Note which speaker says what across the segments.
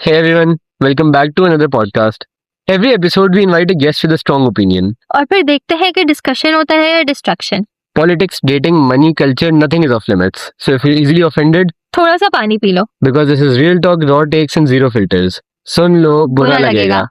Speaker 1: Hey everyone, welcome back to another podcast. Every episode we invite a guest with a strong opinion.
Speaker 2: और फिर देखते हैं कि discussion होता है या distraction.
Speaker 1: Politics, dating, money, culture, nothing is off limits. So if you're easily offended,
Speaker 2: थोड़ा सा पानी P low.
Speaker 1: because this is real talk, raw takes and zero filters. सुन लो बुरा लगेगा.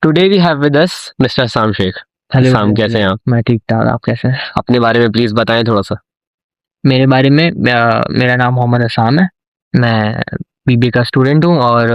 Speaker 1: Today we have with us Mr. Sam Sheikh.
Speaker 3: Hello
Speaker 1: साम कैसे हैं आप?
Speaker 3: मैं ठीक ठाक, आप कैसे हैं?
Speaker 1: अपने बारे में प्लीज बताएं थोड़ा सा.
Speaker 3: मेरे बारे में मेरा नाम मोहम्मद असाम है। मैं बीबीए का स्टूडेंट हूँ और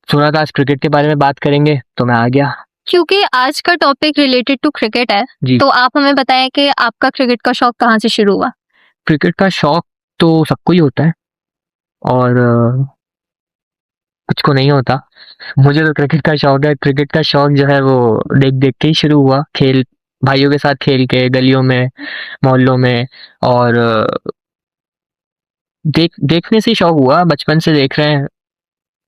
Speaker 3: सुना था आज क्रिकेट के बारे में बात करेंगे तो मैं आ गया।
Speaker 2: क्योंकि आज का टॉपिक रिलेटेड टू क्रिकेट है
Speaker 3: जी।
Speaker 2: तो आप हमें बताएं कि आपका क्रिकेट का शौक कहाँ से शुरू हुआ।
Speaker 3: क्रिकेट का शौक तो सबको ही होता है और कुछ को नहीं होता। मुझे तो क्रिकेट का शौक है। क्रिकेट का शौक जो है वो देख देख के ही शुरू हुआ, खेल भाइयों के साथ खेल के गलियों में मोहल्लों में, और देखने से ही शौक हुआ। बचपन से देख रहे हैं,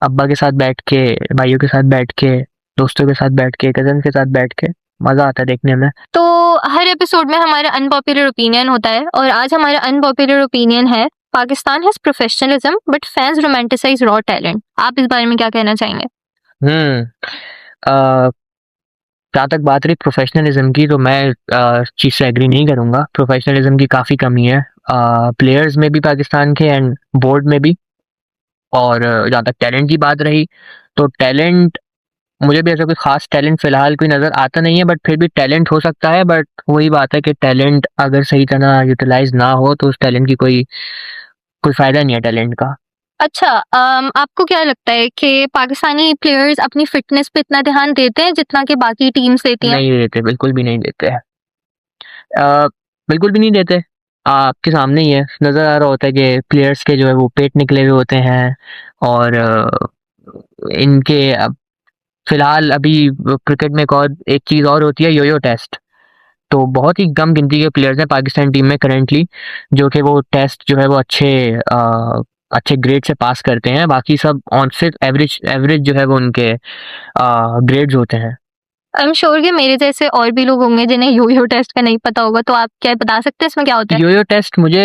Speaker 3: अब्बा के साथ बैठ के, भाइयों के साथ बैठ के, दोस्तों के साथ बैठ के, कजन के साथ बैठ के मजा आता है देखने में।
Speaker 2: तो हर एपिसोड में हमारा अनपॉपुलर ओपिनियन होता है और आज हमारा अनपॉपुलर ओपिनियन है Pakistan has professionalism but fans romanticise raw talent. आप इस बारे में क्या कहना चाहेंगे?
Speaker 3: जहाँ तक बात रही प्रोफेशनलिज्म की, तो मैं चीज से एग्री नहीं करूंगा। प्रोफेशनलिज्म की काफी कमी है प्लेयर्स में भी पाकिस्तान के, एंड बोर्ड में भी। और जहाँ तक टैलेंट की बात रही तो टैलेंट, मुझे भी ऐसा कोई खास टैलेंट फिलहाल कोई नजर आता नहीं है, बट फिर भी टैलेंट हो सकता है। बट वही बात है कि टैलेंट अगर सही तरह यूटिलाइज ना हो तो उस टैलेंट की कोई फायदा नहीं है टैलेंट का।
Speaker 2: अच्छा, आपको क्या लगता है कि पाकिस्तानी प्लेयर्स अपनी फिटनेस पे इतना ध्यान देते हैं जितना कि बाकी टीम्स देती हैं?
Speaker 3: नहीं देते, बिल्कुल भी नहीं देते हैं। बिल्कुल भी नहीं देते। आपके सामने ही है, नजर आ रहा होता है कि प्लेयर्स के जो है वो पेट निकले हुए होते हैं। और इनके फिलहाल अभी क्रिकेट में एक चीज और होती है, योयो टेस्ट। तो बहुत ही कम गिनती के प्लेयर्स हैं पाकिस्तान टीम में करेंटली जो कि वो टेस्ट जो है वो अच्छे ग्रेड से पास करते हैं। बाकी सब ऑन सिर्फ एवरेज एवरेज जो है वो उनके ग्रेड्स होते हैं।
Speaker 2: आई एम श्योर कि मेरे जैसे और भी लोग होंगे जिन्हें योयो टेस्ट का नहीं पता होगा, तो आप क्या बता सकते हैं इसमें क्या होता है?
Speaker 3: योयो टेस्ट मुझे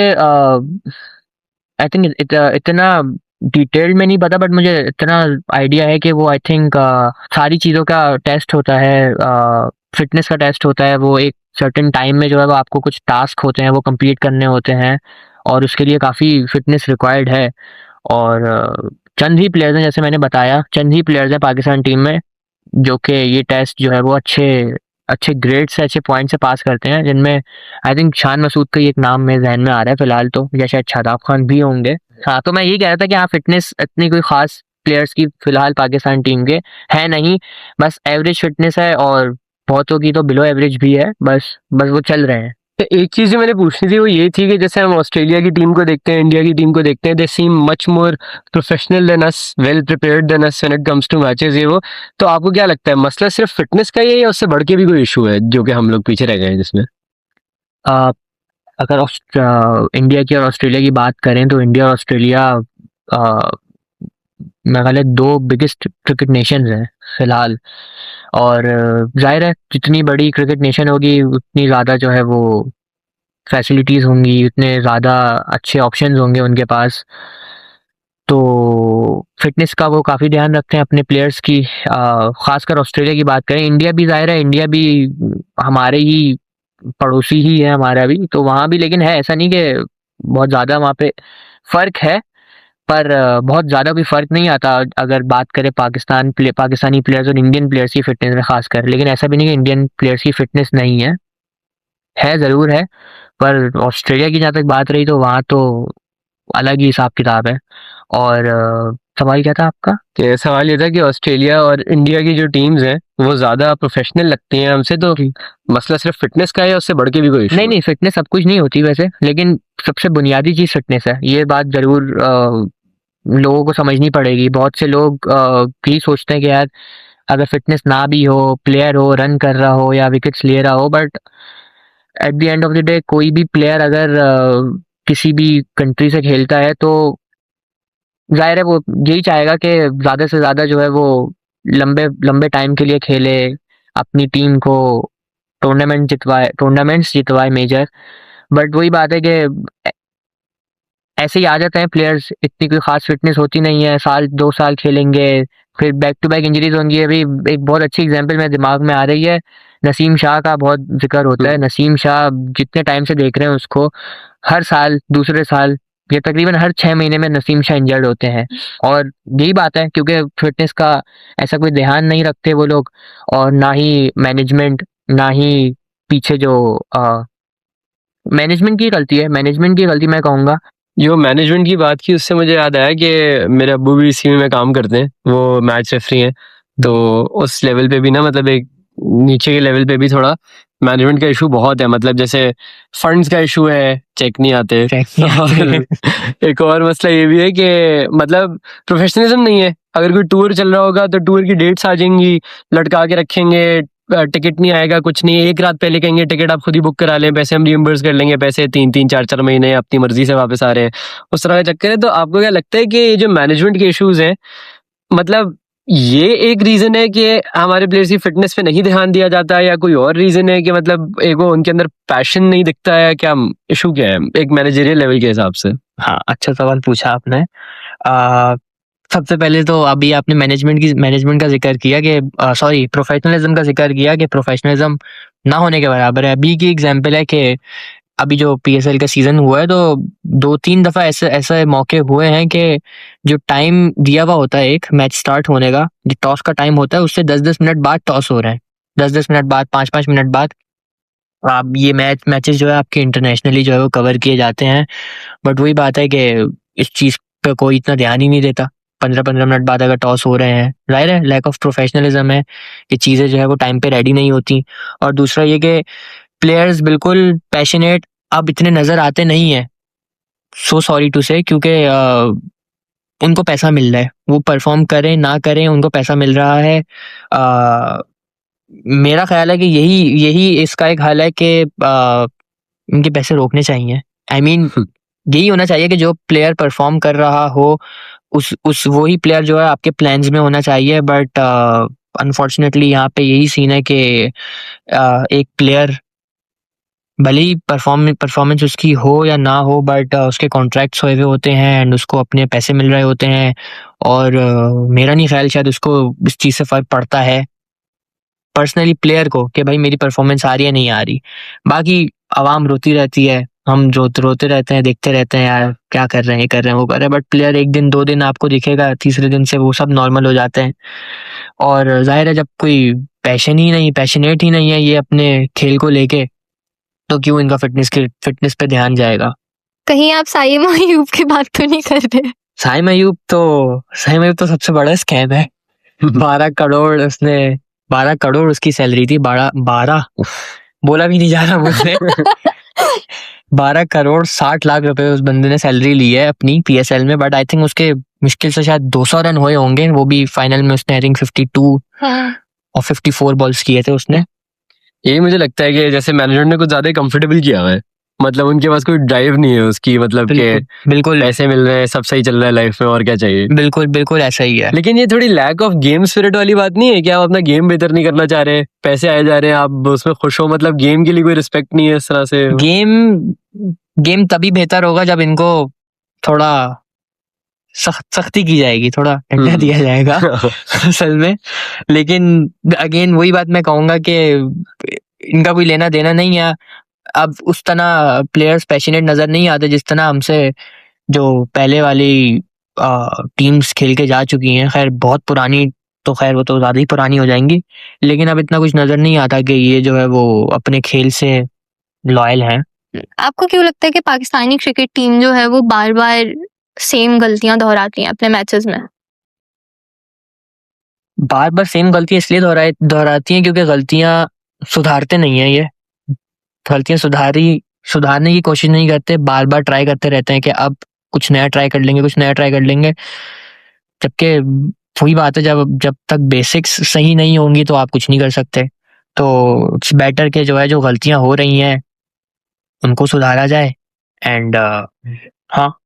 Speaker 3: आई थिंक इतना डिटेल्ड में नहीं पता, बट मुझे इतना आइडिया है कि वो आई थिंक सारी चीज़ों का टेस्ट होता है। फिटनेस का टेस्ट होता है। वो एक सर्टेन टाइम में जो है वो आपको कुछ टास्क होते हैं वो कंप्लीट करने होते हैं, और उसके लिए काफ़ी फिटनेस रिक्वायर्ड है। और चंद ही प्लेयर्स हैं, जैसे मैंने बताया, चंद ही प्लेयर्स हैं पाकिस्तान टीम में जो कि ये टेस्ट जो है वो अच्छे ग्रेड से, अच्छे पॉइंट से पास करते हैं, जिनमें आई थिंक शान मसूद का ही एक नाम मेरे जहन में आ रहा है फिलहाल, तो या शायद शादाब खान भी होंगे। हाँ, तो मैं यही कह रहा था कि हाँ, फिटनेस इतनी कोई खास प्लेयर्स की फिलहाल पाकिस्तान टीम के है नहीं। बस एवरेज फिटनेस है, और बहुतों की तो बिलो एवरेज भी है। बस वो चल रहे हैं।
Speaker 1: एक चीज जो मैंने पूछनी थी वो ये थी कि जैसे हम ऑस्ट्रेलिया की टीम को देखते हैं, इंडिया की टीम को देखते हैं, they seem much more professional than us, well prepared than us when it comes to matches, ये वो। तो आपको क्या लगता है, मसला सिर्फ फिटनेस का ही है या उससे बढ़ के भी कोई इशू है जो कि हम लोग पीछे रह गए हैं जिसमें?
Speaker 3: अगर इंडिया की और ऑस्ट्रेलिया की बात करें तो इंडिया और ऑस्ट्रेलिया मेघालय दो बिगेस्ट क्रिकेट नेशंस हैं फिलहाल। और जाहिर है जितनी बड़ी क्रिकेट नेशन होगी उतनी ज़्यादा जो है वो फैसिलिटीज़ होंगी, उतने ज़्यादा अच्छे ऑप्शंस होंगे उनके पास। तो फिटनेस का वो काफ़ी ध्यान रखते हैं अपने प्लेयर्स की। ख़ासकर ऑस्ट्रेलिया की बात करें, इंडिया भी जाहिर है, इंडिया भी हमारे ही पड़ोसी ही है हमारा भी, तो वहाँ भी लेकिन है, ऐसा नहीं कि बहुत ज़्यादा वहाँ पे फ़र्क है। पर बहुत ज़्यादा भी फ़र्क नहीं आता अगर बात करें पाकिस्तानी प्लेयर्स और इंडियन प्लेयर्स की फ़िटनेस में ख़ासकर। लेकिन ऐसा भी नहीं कि इंडियन प्लेयर्स की फ़िटनेस नहीं है ज़रूर है। पर ऑस्ट्रेलिया की जहाँ तक बात रही तो वहाँ तो अलग ही हिसाब किताब है। और सवाल क्या था आपका?
Speaker 1: ये सवाल ये था कि ऑस्ट्रेलिया और इंडिया की जो टीम्स हैं वो ज्यादा प्रोफेशनल लगती हैं हमसे, तो मसला सिर्फ फिटनेस का है या उससे बढ़ के भी कोई issue
Speaker 3: नहीं नहीं, फिटनेस सब कुछ नहीं होती वैसे, लेकिन सबसे बुनियादी चीज़ फिटनेस है। ये बात ज़रूर लोगों को समझनी पड़ेगी। बहुत से लोग यही सोचते हैं कि यार अगर फिटनेस ना भी हो, प्लेयर हो, रन कर रहा हो या विकेट्स ले रहा हो, but at the end of the day कोई भी प्लेयर अगर किसी भी कंट्री से खेलता है तो जाहिर है वो यही चाहेगा कि ज़्यादा से ज़्यादा जो है वो लंबे लंबे टाइम के लिए खेले, अपनी टीम को टूर्नामेंट्स जितवाए मेजर। बट वही बात है कि ऐसे ही आ जाते हैं प्लेयर्स, इतनी कोई खास फिटनेस होती नहीं है, साल 2 साल खेलेंगे फिर बैक टू बैक इंजरीज होंगी। अभी एक बहुत अच्छी एग्जांपल मेरे दिमाग में आ रही है, नसीम शाह का बहुत जिक्र होता है। नसीम शाह जितने टाइम से देख रहे हैं उसको, हर साल दूसरे साल या तकरीबन हर 6 महीने में नसीम शाह इंजर्ड होते हैं। और यही बात है क्योंकि फिटनेस का ऐसा कोई ध्यान नहीं रखते वो लोग, और ना ही मैनेजमेंट, ना ही पीछे जो मैनेजमेंट की गलती है, मैनेजमेंट की गलती मैं कहूँगा।
Speaker 1: जो मैनेजमेंट की बात की उससे मुझे याद आया कि मेरे अब्बू भी इसी में काम करते हैं, वो मैच रेफरी हैं। तो उस लेवल पे भी ना, मतलब एक नीचे के लेवल पे भी थोड़ा मैनेजमेंट का इशू बहुत है। मतलब जैसे फंड्स का इशू है, चेक नहीं आते। और एक और मसला ये भी है कि मतलब प्रोफेशनलिज्म नहीं है। अगर कोई टूर चल रहा होगा तो टूर की डेट्स आ जाएंगी, लटका के रखेंगे, टिकट नहीं आएगा, कुछ नहीं, एक रात पहले कहेंगे टिकट आप खुद ही बुक करा लें, पैसे हम रिइंबर्स कर लेंगे, पैसे 3-3 4-4 महीने अपनी मर्जी से वापस आ रहे हैं, उस तरह का चक्कर है। तो आपको क्या लगता है कि ये जो मैनेजमेंट के इश्यूज हैं, मतलब ये एक रीजन है कि हमारे प्लेयर्स की फिटनेस पे नहीं ध्यान दिया जाता है, या कोई और रीजन है कि मतलब एक वो उनके अंदर पैशन नहीं दिखता है? क्या इशू क्या है एक मैनेजरियल लेवल के हिसाब से?
Speaker 3: हाँ, अच्छा सवाल पूछा आपने। सबसे पहले तो अभी आपने मैनेजमेंट का जिक्र किया कि सॉरी प्रोफेशनलिज्म का जिक्र किया कि प्रोफेशनलिज्म ना होने के बराबर है। अभी की एग्जांपल है कि अभी जो पीएसएल का सीजन हुआ है तो 2-3 दफा ऐसे मौके हुए हैं कि जो टाइम दिया हुआ होता है एक मैच स्टार्ट होने का, जो टॉस का टाइम होता है उससे 10-10 मिनट बाद टॉस हो रहे हैं, 10-10 मिनट बाद, 5-5 मिनट बाद। आप ये मैचेस जो है आपके इंटरनेशनली जो है वो कवर किए जाते हैं, बट वही बात है कि इस चीज़ पे कोई इतना ध्यान ही नहीं देता। 15-15 मिनट बाद अगर टॉस हो रहे हैं, जाहिर है लैक ऑफ प्रोफेशनलिज्म है कि चीज़ें जो है वो टाइम पे रेडी नहीं होती। और दूसरा ये कि प्लेयर्स बिल्कुल पैशनेट अब इतने नज़र आते नहीं हैं, सो सॉरी टू से, क्योंकि उनको पैसा मिल रहा है, वो परफॉर्म करें ना करें उनको पैसा मिल रहा है। मेरा ख्याल है कि यही यही इसका एक हल है कि इनके पैसे रोकने चाहिए। आई मीन यही होना चाहिए कि जो प्लेयर परफॉर्म कर रहा हो उस वही प्लेयर जो है आपके प्लान्स में होना चाहिए। बट अनफॉर्चुनेटली यहाँ पे यही सीन है कि एक प्लेयर भले ही परफॉर्मेंस उसकी हो या ना हो, बट उसके कॉन्ट्रैक्ट्स हुए हुए होते हैं एंड उसको अपने पैसे मिल रहे होते हैं, और मेरा नहीं ख्याल शायद उसको इस चीज़ से फ़र्क पड़ता है पर्सनली प्लेयर को कि भाई मेरी परफॉर्मेंस आ रही है नहीं आ रही। बाकी आवाम रोती रहती है, हम जो रोते रहते हैं, देखते रहते हैं यार क्या कर रहे हैं, ये कर रहे हैं, वो कर रहे हैं, बट प्लेयर 1 दिन 2 दिन आपको दिखेगा, तीसरे दिन से वो सब नॉर्मल हो जाते हैं। और जाहिर है जब कोई पैशनेट ही नहीं है ये अपने खेल को लेके, तो क्यों इनका फिटनेस पे ध्यान जाएगा।
Speaker 2: कहीं आप साइम अयूब की बात तो नहीं कर रहे?
Speaker 3: साइम अयूब तो सबसे बड़ा स्कैम है। 12 करोड़ उसकी सैलरी थी। 12 बोला भी नहीं जा रहा मुझसे। 12 करोड़ 60 लाख रुपए उस बंदे ने सैलरी ली है अपनी पीएसएल में, बट आई थिंक उसके मुश्किल से शायद 200 रन हुए होंगे, वो भी फाइनल में उसने आई थिंक 52 और 54 बॉल्स किए थे उसने।
Speaker 1: यही मुझे लगता है कि जैसे मैनेजमेंट ने कुछ ज्यादा कंफर्टेबल किया हुआ है, मतलब उनके पास कोई ड्राइव नहीं है उसकी, मतलब कि
Speaker 3: बिल्कुल
Speaker 1: पैसे मिल रहे हैं, सब सही चल रहा है लाइफ में, और क्या चाहिए।
Speaker 3: बिल्कुल ऐसा ही है।
Speaker 1: लेकिन ये थोड़ी लैक ऑफ गेम स्पिरिट वाली बात नहीं है कि आप अपना गेम बेहतर नहीं करना चाह रहे, पैसे आए जा रहे हैं, आप उसमें खुश हो, मतलब गेम के लिए कोई रिस्पेक्ट नहीं है इस तरह से।
Speaker 3: गेम तभी बेहतर होगा जब इनको थोड़ा सख्ती की जाएगी, थोड़ा डंडा दिया जाएगा असल में। लेकिन अगेन वही बात मैं कहूंगा कि इनका कोई लेना देना नहीं है। अब उस तरह प्लेयर्स पैशनेट नजर नहीं आते जिस तरह हमसे जो पहले वाली टीम्स खेल के जा चुकी हैं। खैर बहुत पुरानी, तो खैर वो तो ज्यादा ही पुरानी हो जाएंगी, लेकिन अब इतना कुछ नजर नहीं आता कि ये जो है वो अपने खेल से लॉयल हैं।
Speaker 2: आपको क्यों लगता है कि पाकिस्तानी क्रिकेट टीम जो है वो बार बार सेम गलतियां दोहराती हैं अपने मैचेस में?
Speaker 3: बार बार सेम गलतियां इसलिए दोहराती हैं क्योंकि गलतियां सुधारते नहीं है। ये गलतियां सुधारने की कोशिश नहीं करते, बार बार ट्राई करते रहते हैं कि अब कुछ नया ट्राई कर लेंगे, जबकि वही बात है, जब तक बेसिक्स सही नहीं होंगी तो आप कुछ नहीं कर सकते। तो इट्स बेटर के जो है जो गलतियां हो रही हैं उनको सुधारा जाए। एंड हाँ,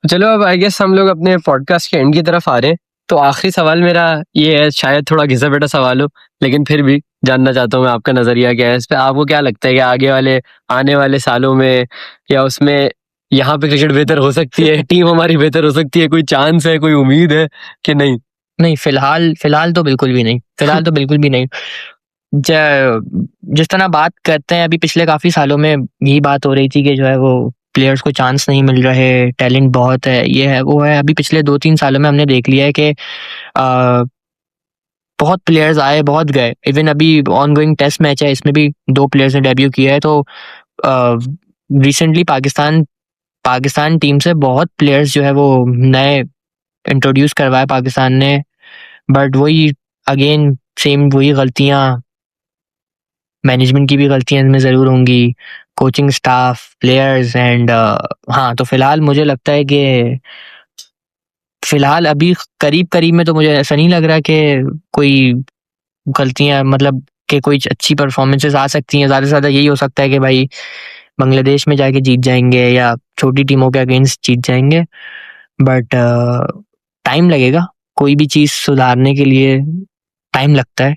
Speaker 1: चलो अब आई गेस हम लोग अपने पॉडकास्ट के एंड की तरफ आ रहे हैं। तो आखिरी सवाल मेरा ये है, शायद थोड़ा घिसा पिटा सवाल हो, लेकिन फिर भी जानना चाहता हूँ मैं आपका नजरिया क्या है इस पे। आपको क्या लगता है कि आने वाले सालों में या उसमें यहाँ पे क्रिकेट बेहतर हो सकती है, टीम हमारी बेहतर हो सकती है, कोई चांस है, कोई उम्मीद है कि नहीं?
Speaker 3: नहीं, फिलहाल तो बिल्कुल भी नहीं, फिलहाल तो बिल्कुल भी नहीं। जिस तरह बात करते हैं, अभी पिछले काफी सालों में यही बात हो रही थी कि जो है वो प्लेयर्स को चांस नहीं मिल रहे, टैलेंट बहुत है, ये है वो है। अभी पिछले 2-3 सालों में हमने देख लिया है कि बहुत प्लेयर्स आए, बहुत गए। इवन अभी ऑनगोइंग टेस्ट मैच है, इसमें भी 2 प्लेयर्स ने डेब्यू किया है। तो रिसेंटली पाकिस्तान टीम से बहुत प्लेयर्स जो है वो नए इंट्रोड्यूस करवाए पाकिस्तान ने, बट वही अगेन सेम वही गलतियां, मैनेजमेंट की भी गलतियां इनमें ज़रूर होंगी, कोचिंग स्टाफ, प्लेयर्स एंड हाँ, तो फिलहाल मुझे लगता है कि फिलहाल अभी करीब में तो मुझे ऐसा नहीं लग रहा कि कोई गलतियां, मतलब कि कोई अच्छी परफॉर्मेंसेस आ सकती हैं। ज़्यादा से ज़्यादा यही हो सकता है कि भाई बांग्लादेश में जाके जीत जाएंगे या छोटी टीमों के अगेंस्ट जीत जाएंगे, बट टाइम लगेगा। कोई भी चीज़ सुधारने के लिए टाइम लगता है,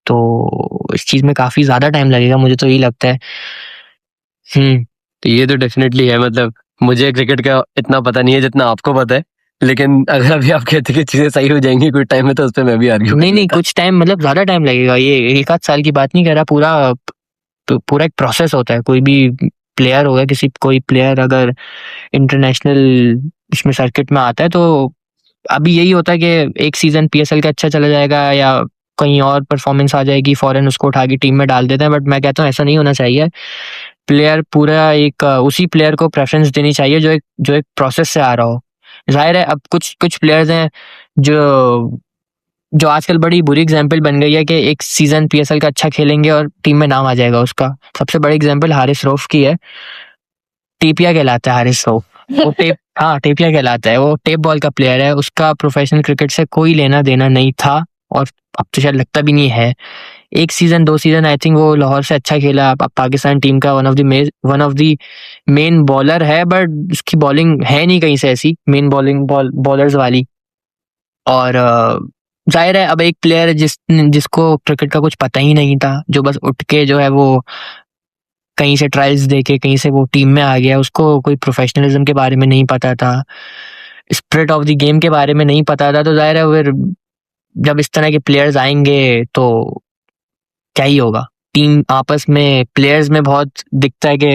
Speaker 3: तो इस चीज़ में काफ़ी ज़्यादा टाइम लगेगा, मुझे तो यही लगता है।
Speaker 1: तो ये तो डेफिनेटली है, मतलब मुझे क्रिकेट का इतना पता नहीं है जितना आपको पता है, लेकिन अगर अभी आप कहते हैं कि चीजें सही हो जाएंगी कुछ टाइम में, तो उस पर मैं भी आर्ग्यू
Speaker 3: नहीं, कुछ टाइम मतलब ज़्यादा टाइम लगेगा। ये 1 आध साल की बात नहीं कर रहा, पूरा एक प्रोसेस होता है। कोई भी प्लेयर होगा, कोई प्लेयर अगर इंटरनेशनल इसमें सर्किट में आता है, तो अभी यही होता है कि एक सीजन पीएसएल का अच्छा चला जाएगा या कहीं और परफॉर्मेंस आ जाएगी, फॉरेन उसको उठा के टीम में डाल देते हैं। बट मैं कहता हूँ ऐसा नहीं होना चाहिए। प्लेयर पूरा एक उसी प्लेयर को प्रेफरेंस देनी चाहिए जो एक प्रोसेस से आ रहा हो। जाहिर है अब कुछ प्लेयर्स हैं जो आजकल बड़ी बुरी एग्जांपल बन गई है कि एक सीजन पीएसएल का अच्छा खेलेंगे और टीम में नाम आ जाएगा उसका। सबसे बड़ी एग्जांपल हारिस रऊफ की है। टेपिया कहलाता है हारिस रऊफ। वो टेपिया कहलाता है। वो टेप बॉल का प्लेयर है। उसका प्रोफेशनल क्रिकेट से कोई लेना देना नहीं था और अब तो शायद लगता भी नहीं है। 1 सीजन 2 सीजन आई थिंक वो लाहौर से अच्छा खेला। अब पाकिस्तान टीम का one of the main bowler है, बट उसकी बॉलिंग है नहीं कहीं से ऐसी मेन बॉलर्स वाली। और जाहिर है अब एक प्लेयर जिसको क्रिकेट का कुछ पता ही नहीं था, जो बस उठ के जो है वो कहीं से ट्रायल्स दे के कहीं से वो टीम में आ गया, उसको कोई प्रोफेशनलिज्म के बारे में नहीं पता था, स्पिरिट ऑफ द गेम के बारे में नहीं पता था। तो जाहिर है फिर जब इस तरह के प्लेयर्स आएंगे तो क्या ही होगा। टीम आपस में प्लेयर्स में बहुत दिखता है कि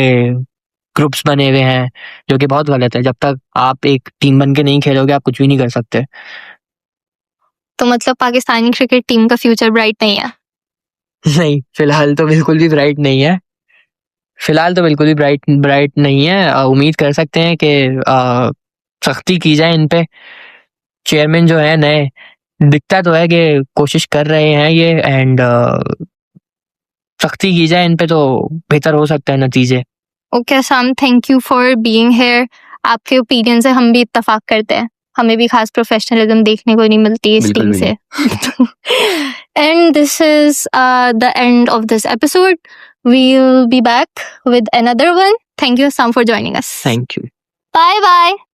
Speaker 3: ग्रुप्स बने हुए हैं, जो कि बहुत गलत है। जब तक आप एक टीम बन के नहीं खेलोगे आप कुछ भी नहीं कर सकते।
Speaker 2: तो मतलब पाकिस्तानी क्रिकेट टीम का फ्यूचर ब्राइट नहीं है?
Speaker 3: नहीं, फिलहाल तो बिल्कुल भी ब्राइट नहीं है। फिलहाल तो बिल्कुल भी ब्राइट नहीं है। उम्मीद कर सकते हैं कि सख्ती की जाए इन पे। चेयरमैन जो है नए, दिखता तो है कि कोशिश कर रहे हैं ये, एंड सख्ती की जाए इन पे तो बेहतर हो सकता है नतीजे।
Speaker 2: Okay Assam, thank you for being here. आपके ओपिनियन से हम भी इत्तेफाक करते हैं। हमें भी खास प्रोफेशनलिज्म देखने को नहीं मिलती इस
Speaker 1: बिल्कुल
Speaker 2: टीम
Speaker 1: भी
Speaker 2: से। And this is the end of this episode. We'll be back with another one. Thank you, Sam, for joining us.
Speaker 3: Thank you.
Speaker 2: Bye bye.